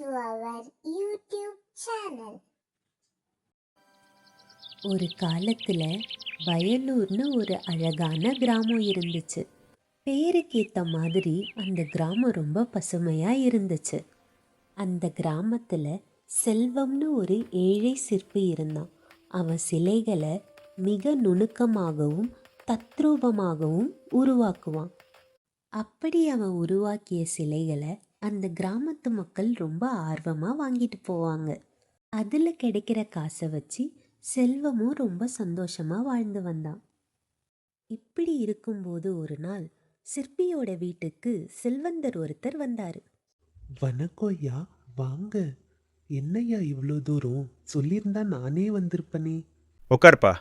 our YouTube channel. ஒரு காலத்துல வயலூர்னு ஒரு அழகான கிராமம் இருந்துச்சு. பேருக்கேத்த மாதிரி அந்த கிராமம் ரொம்ப பசுமையா இருந்துச்சு. அந்த கிராமத்துல செல்வம்னு ஒரு ஏழை சிற்பி இருந்தான். அவன் சிலைகளை மிக நுணுக்கமாகவும் தத்ரூபமாகவும் உருவாக்குவான். அப்படி அவன் உருவாக்கிய சிலைகளை அந்த கிராமத்து மக்கள் ரொம்ப ஆர்வமா வாங்கிட்டு போவாங்க. அதுல கிடைக்கிற காசை வச்சு செல்வமும் ரொம்ப சந்தோஷமா வாழ்ந்து வந்தான். இப்படி இருக்கும்போது ஒரு நாள் சிற்பியோட வீட்டுக்கு செல்வந்தர் ஒருத்தர் வந்தாரு. வணக்கம் ஐயா, வாங்க. என்னய்யா இவ்வளோ தூரம்? சொல்லியிருந்தா நானே வந்திருப்பனே. உட்கார்ப்பா.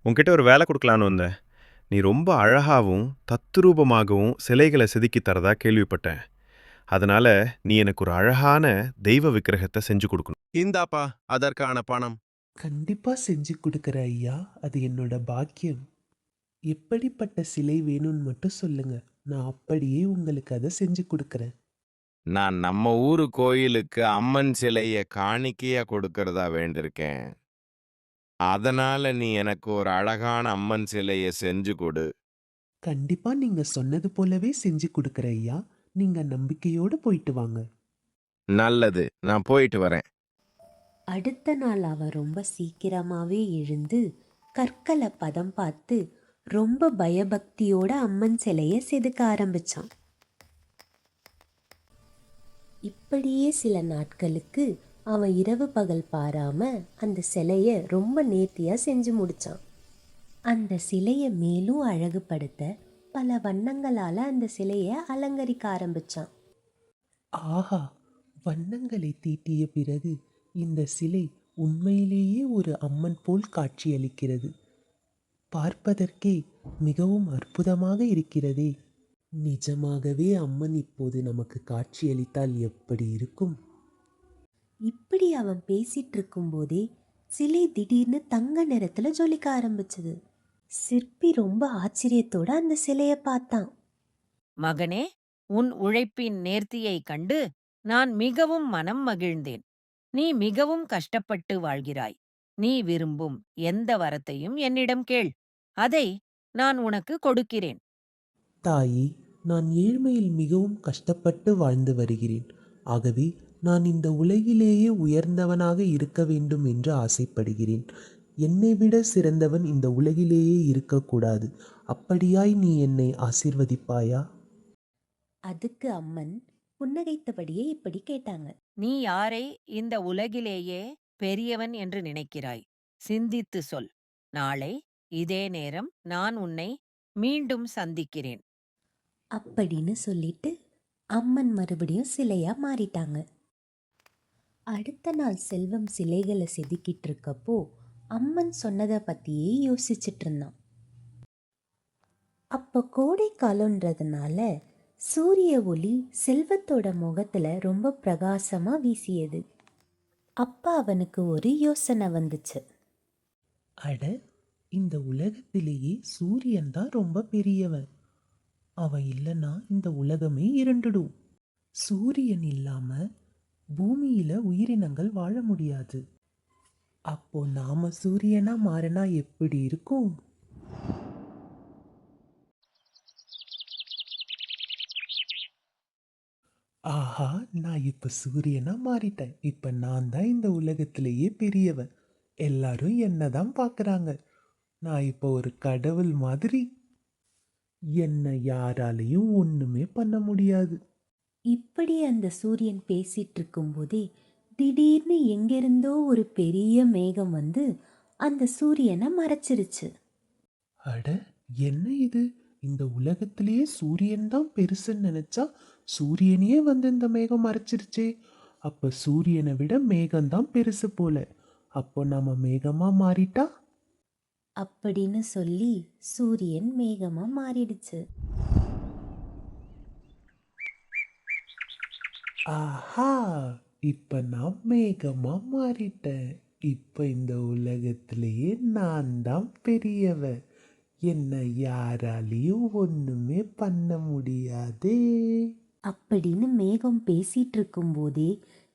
உன்கிட்ட ஒரு வேலை கொடுக்கலான்னு வந்தேன். நீ ரொம்ப அழகாகவும் தத்துரூபமாகவும் சிலைகளை செதுக்கி தரதா கேள்விப்பட்டேன். அதனால நீ எனக்கு ஒரு அழகான தெய்வ விக்கிரகத்தை செஞ்சு கொடுக்கணும். இந்தாப்பா அதற்கான பணம். கண்டிப்பா செஞ்சு கொடுக்குற ஐயா, அது என்னோட பாக்கியம். எப்படிப்பட்ட சிலை வேணும்னு மட்டும் சொல்லுங்க, நான் அப்படியே உங்களுக்கு அதை செஞ்சு கொடுக்குறேன். நான் நம்ம ஊரு கோயிலுக்கு அம்மன் சிலைய காணிக்கையா கொடுக்கறதா வேண்டியிருக்கேன். அதனால நீ எனக்கு ஒரு அழகான அம்மன் சிலைய செஞ்சு கொடு. கண்டிப்பா நீங்க சொன்னது போலவே செஞ்சு கொடுக்குற ஐயா. நீங்க நம்பிக்கையோடு போயிட்டு வாங்க. நல்லது, நான் போயிட்டு வரேன். அடுத்த நாள் அவன் ரொம்ப சீக்கிரமாவே எழுந்து கற்களை பதம் பார்த்து ரொம்ப பயபக்தியோட அம்மன் சிலையை செதுக்க ஆரம்பிச்சான். இப்படியே சில நாட்களுக்கு அவன் இரவு பகல் பாராம அந்த சிலைய ரொம்ப நேர்த்தியா செஞ்சு முடிச்சான். அந்த சிலையை மேலும் அழகுபடுத்த பல வண்ணங்களால அந்த சிலையை அலங்கரிக்க ஆரம்பிச்சான். ஆஹா, வண்ணங்களை தீட்டிய பிறகு இந்த சிலை உண்மையிலேயே ஒரு அம்மன் போல் காட்சியளிக்கிறது. பார்ப்பதற்கே மிகவும் அற்புதமாக இருக்கிறதே. நிஜமாகவே அம்மன் இப்போது நமக்கு காட்சியளித்தால் எப்படி இருக்கும்? இப்படி அவன் பேசிட்டு இருக்கும்போதே சிலை திடீர்னு தங்க நிறத்துல ஜொலிக்க ஆரம்பிச்சது. சிற்பி ரொம்ப ஆச்சரியத்தோட அந்த சிலையை பார்த்தான். மகனே, உன் உழைப்பின் நேர்த்தியைக் கண்டு நான் மிகவும் மனம் மகிழ்ந்தேன். நீ மிகவும் கஷ்டப்பட்டு வாழ்கிறாய். நீ விரும்பும் எந்த வரத்தையும் என்னிடம் கேள். அதை நான் உனக்கு கொடுக்கிறேன். தாயி, நான் ஏழ்மையில் மிகவும் கஷ்டப்பட்டு வாழ்ந்து வருகிறேன். ஆகவே நான் இந்த உலகிலேயே உயர்ந்தவனாக இருக்க வேண்டும் என்று ஆசைப்படுகிறேன். என்னை விட சிறந்தவன் இந்த உலகிலேயே இருக்கக்கூடாது. அப்படியாய் நீ என்னை ஆசீர்வதிப்பாயா? அதுக்கு அம்மன் புன்னகைத்தபடியே இப்படி கேட்டாங்க. நீ யாரை இந்த உலகிலேயே பெரியவன் என்று நினைக்கிறாய்? சிந்தித்து சொல். நாளை இதே நேரம் நான் உன்னை மீண்டும் சந்திக்கிறேன். அப்படின்னு சொல்லிட்டு அம்மன் மறுபடியும் சிலையா மாறிட்டாங்க. அடுத்த நாள் செல்வம் சிலைகளை செதுக்கிட்டு இருக்கப்போ அம்மன் சொன்னதை பத்தியே யோசிச்சுட்டு இருந்தான். அப்போ கோடை காலம்ன்றதுனால சூரிய ஒளி செல்வத்தோட முகத்துல ரொம்ப பிரகாசமா வீசியது. அப்ப அவனுக்கு ஒரு யோசனை வந்துச்சு. அட, இந்த உலகத்திலேயே சூரியன் தான் ரொம்ப பெரியவன். அவன் இல்லைன்னா இந்த உலகமே இருண்டுடும். சூரியன் இல்லாம பூமியில உயிரினங்கள் வாழ முடியாது. அப்போ நாம சூரியனா மாறினா எப்படி இருக்கும்? ஆஹா, நான் இப்ப சூரியனா மாறிட்டேன். இப்ப நான் தான் இந்த உலகத்திலேயே பெரியவன். எல்லாரும் என்னதான் பார்க்கறாங்க. நான் இப்போ ஒரு கடவுள் மாதிரி. என்னை யாராலையும் ஒண்ணுமே பண்ண முடியாது. இப்படி அந்த சூரியன் பேசிட்டு இருக்கும்போதே திடீர்னு எங்கிருந்தோ ஒரு பெரிய மேகம் வந்து அந்த சூரியனை மறைச்சிருச்சு. அட, என்ன இது? இந்த உலகத்திலேயே சூரியன் தான் பெருசுன்னு நினைச்சா சூரியனையே வந்து இந்த மேகம் மறைச்சிருச்சே. அப்ப சூரியனை விட மேகம்தான் பெருசு போல. அப்போ நம்ம மேகமா மாறிட்டா? அப்படின்னு சொல்லி சூரியன் மேகமா மாறிடுச்சு. ஆஹா, இப்ப நான் மேகமா மாறிட்டேன். இப்ப இந்த உலகத்திலேயே நான் தான் பெரியவன். என்னை யாராலையும் ஒண்ணுமே பண்ண முடியாதே. அப்படின்னு மேகம் பேசிட்டு இருக்கும்போதே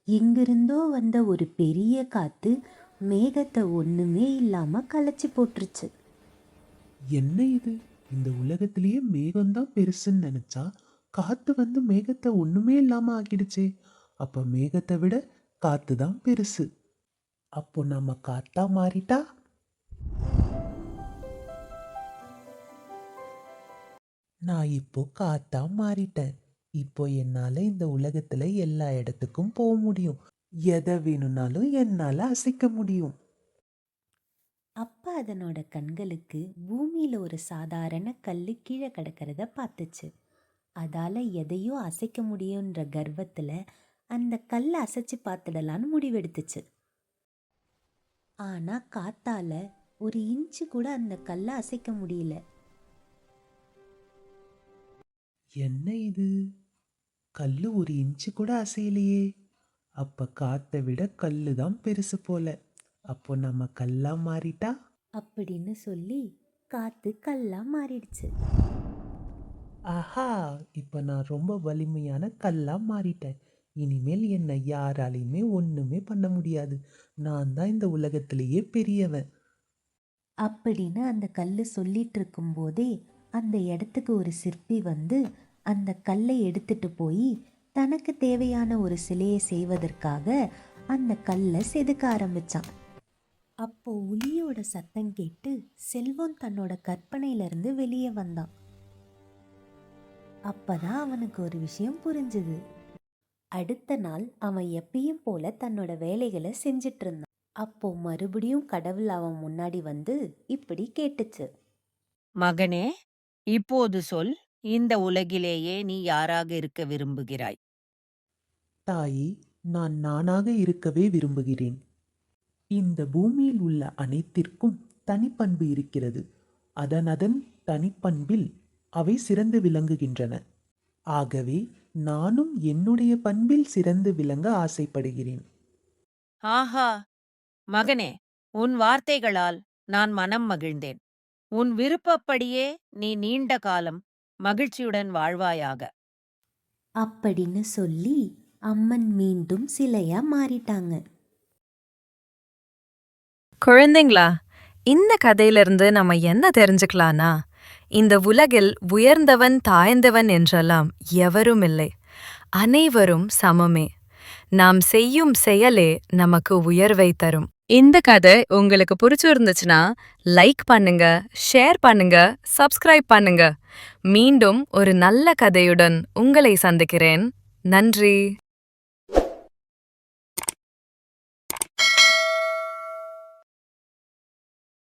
எங்கிருந்தோ வந்த ஒரு பெரிய காத்து மேகத்தை ஒண்ணுமே இல்லாம கலைச்சி போட்டுருச்சு. என்ன இது? இந்த உலகத்திலேயே மேகம்தான் பெருசுன்னு நினைச்சா காத்து வந்து மேகத்தை ஒண்ணுமே இல்லாம ஆக்கிடுச்சே. அப்ப மேகத்தை விட காத்து தான் பெருசு. அப்போ நம்ம காத்தா மாறிட்டா? நான் இப்போ காத்தா மாறிட்டேன். இப்போ என்னால இந்த உலகத்துல எல்லா இடத்துக்கும் போக முடியும். எதை வேணும்னாலும் என்னால அசைக்க முடியும். அப்ப அதனோட கண்களுக்கு பூமியில ஒரு சாதாரண கல்லு கீழே கிடக்கிறத பார்த்துச்சு. அதால எதையோ அசைக்க முடியுன்ற கர்வத்துல அந்த கல்லை அசைச்சு பார்த்துடலான்னு முடிவெடுத்துச்சு. ஆனா காத்தால ஒரு இன்ச்சு கூட அந்த கல்லை அசைக்க முடியல. என்ன இது? கல்லு ஒரு இன்ச்சு கூட அசையலையே. அப்ப காத்தை விட கல்லு தான் பெருசு போல. அப்போ நம்ம கல்லா மாறிட்டா? அப்படின்னு சொல்லி காத்து கல்லா மாறிடுச்சு. ஆஹா, இப்ப நான் ரொம்ப வலிமையான கல்லா மாறிட்டேன். இனிமேல் என்னை யாராலையுமே ஒண்ணுமே பண்ண முடியாது. நான் தான் இந்த உலகத்திலேயே பெரியவன். அப்படின்னு அந்த கல்லு சொல்லிட்டு இருக்கும்போதே அந்த இடத்துக்கு ஒரு சிற்பி வந்து அந்த கல்லை எடுத்துட்டு போய் தனக்கு தேவையான ஒரு சிலையை செய்வதற்காக அந்த கல்லை செதுக்க ஆரம்பிச்சான். அப்போ உளியோட சத்தம் கேட்டு செல்வம் தன்னோட கற்பனையிலிருந்து வெளியே வந்தான். அப்பதான் அவனுக்கு ஒரு விஷயம் புரிஞ்சுது. அடுத்த நாள் அவன் எப்பயும் போல தன்னோட வேலைகளை செஞ்சிட்டு இருந்தான். அப்போ மறுபடியும் கடவுள் அவன் முன்னாடி வந்து இப்படி கேட்டுச்சு. மகனே, இப்போது சொல், இந்த உலகிலேயே நீ யாராக இருக்க விரும்புகிறாய்? தாயி, நான் நானாக இருக்கவே விரும்புகிறேன். இந்த பூமியில் உள்ள அனைத்திற்கும் தனிப்பண்பு இருக்கிறது. அதன் தனிப்பண்பில் அவை சிறந்து விளங்குகின்றன. ஆகவே நானும் என்னுடைய பண்பில் சிறந்து விளங்க ஆசைப்படுகிறேன். ஆஹா! மகனே, உன் வார்த்தைகளால் நான் மனம் மகிழ்ந்தேன். உன் விருப்பப்படியே நீ நீண்ட காலம் மகிழ்ச்சியுடன் வாழ்வாயாக. அப்படின்னு சொல்லி அம்மன் மீண்டும் சிலையா மாறிட்டாங்க. குழந்தைங்களா, இந்த கதையிலிருந்து நம்ம என்ன தெரிஞ்சுக்கலானா, இந்த உலகில் உயர்ந்தவன் தாழ்ந்தவன் என்றெல்லாம் எவரும் இல்லை. அனைவரும் சமமே. நாம் செய்யும் செயலே நமக்கு உயர்வை தரும். இந்த கதை உங்களுக்கு பிடிச்சிருந்துச்சுன்னா லைக் பண்ணுங்க, ஷேர் பண்ணுங்க, சப்ஸ்கிரைப் பண்ணுங்க. மீண்டும் ஒரு நல்ல கதையுடன் உங்களை சந்திக்கிறேன். நன்றி.